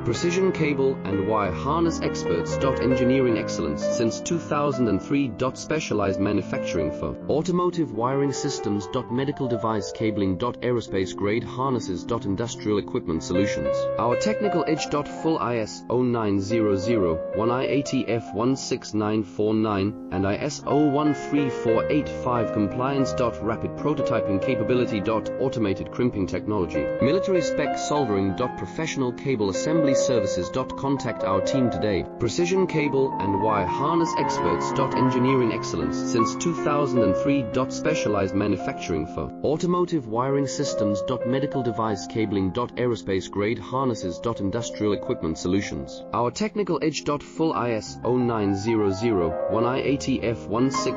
Precision cable and wire harness experts. Engineering excellence since 2003. Specialized manufacturing for automotive wiring systems. Medical device cabling. Aerospace grade harnesses. Industrial equipment solutions. Our technical edge. Full ISO 9001 IATF 16949 and ISO 13485 compliance. Rapid prototyping capability. Automated crimping technology. Military spec soldering. Professional cable assembly services. Contact our team today. Precision cable and wire harness experts. Engineering excellence since 2003. Specialized manufacturing for automotive wiring systems. Medical device cabling. Aerospace grade harnesses. Industrial equipment solutions. Our technical edge. Full ISO 9001 IATF 16